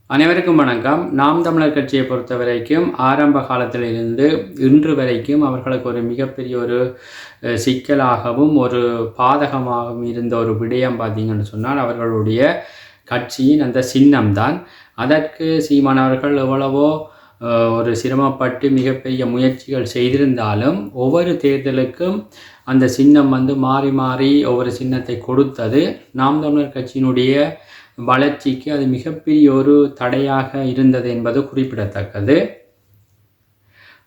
அனைவருக்கும் வணக்கம். நாம் தமிழர் கட்சியை பொறுத்த வரைக்கும் ஆரம்ப காலத்திலிருந்து இன்று வரைக்கும் அவர்களுக்கு ஒரு மிகப்பெரிய ஒரு சிக்கலாகவும் ஒரு பாதகமாகவும் இருந்த ஒரு விடயம் பார்த்தீங்கன்னு சொன்னால் அவர்களுடைய கட்சியின் அந்த சின்னம்தான். அதற்கு சீமானவர்கள் எவ்வளவோ ஒரு சிரமப்பட்டு மிகப்பெரிய முயற்சிகள் செய்திருந்தாலும் ஒவ்வொரு தேர்தலுக்கும் அந்த சின்னம் மாறி மாறி ஒவ்வொரு சின்னத்தை கொடுத்தது நாம் தமிழர் கட்சியினுடைய வளர்ச்சிக்கு அது மிகப்பெரிய ஒரு தடையாக இருந்தது என்பது குறிப்பிடத்தக்கது.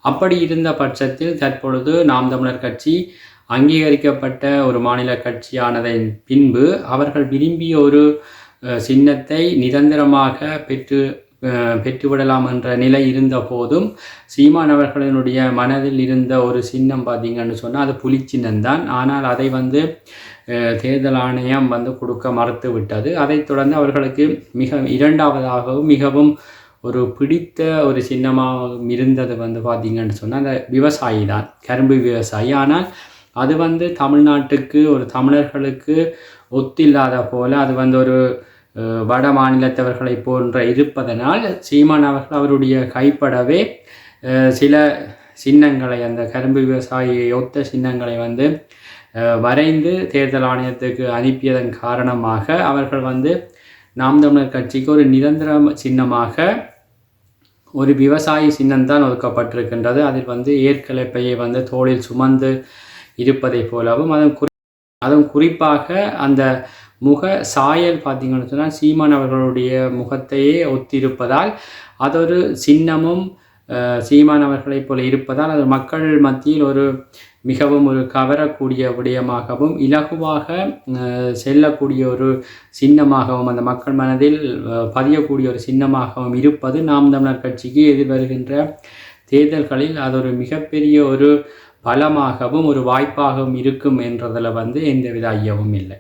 அப்படி இருந்த பட்சத்தில் தற்பொழுது நாம் தமிழர் கட்சி அங்கீகரிக்கப்பட்ட ஒரு மாநில கட்சியானதன் பின்பு அவர்கள் விரும்பிய ஒரு சின்னத்தை நிரந்தரமாக பெற்றுவிடலாம் என்ற நிலை இருந்த போதும் சீமானவர்களினுடைய மனதில் இருந்த ஒரு சின்னம் பார்த்தீங்கன்னு சொன்னால் அது புலி சின்னம்தான். ஆனால் அதை தேர்தல் ஆணையம் கொடுக்க மறுத்து விட்டது. அதைத் தொடர்ந்து அவர்களுக்கு இரண்டாவதாகவும் மிகவும் ஒரு பிடித்த ஒரு சின்னமாக இருந்தது பார்த்தீங்கன்னு சொன்னால் அந்த விவசாயி தான், கரும்பு விவசாயி. ஆனால் அது தமிழ்நாட்டுக்கு ஒரு தமிழர்களுக்கு ஒத்தில்லாத போல அது ஒரு வட மாநிலத்தவர்களை போன்ற இருப்பதனால் சீமான் அவர்கள் அவருடைய கைப்படவே சில சின்னங்களை அந்த கரும்பு விவசாயியை ஒத்த சின்னங்களை வரைந்து தேர்தல் ஆணையத்துக்கு அனுப்பியதன் காரணமாக அவர்கள் நாம் தமிழர் கட்சிக்கு ஒரு நிரந்தர சின்னமாக ஒரு விவசாயி சின்னம்தான் ஒதுக்கப்பட்டிருக்கின்றது. அதில் ஏற்கலைப்பையை தோளில் சுமந்து இருப்பதை போலவும் அதுவும் குறிப்பாக அந்த முக சாயல் பார்த்தீங்கன்னு சொன்னால் சீமான் அவர்களுடைய முகத்தையே ஒத்திருப்பதால் அதொரு சின்னமும் சீமான் அவர்களைப் போல இருப்பதால் அது மக்கள் மத்தியில் ஒரு மிகவும் ஒரு கவரக்கூடிய விடயமாகவும் இலகுவாக செல்லக்கூடிய ஒரு சின்னமாகவும் அந்த மக்கள் மனதில் பதியக்கூடிய ஒரு சின்னமாகவும் இருப்பது நாம் தமிழர் கட்சிக்கு எதிர்வருகின்ற தேர்தல்களில் அது ஒரு மிகப்பெரிய ஒரு பலமாகவும் ஒரு வாய்ப்பாகவும் இருக்கும் என்றதில் எந்தவித ஐயமும் இல்லை.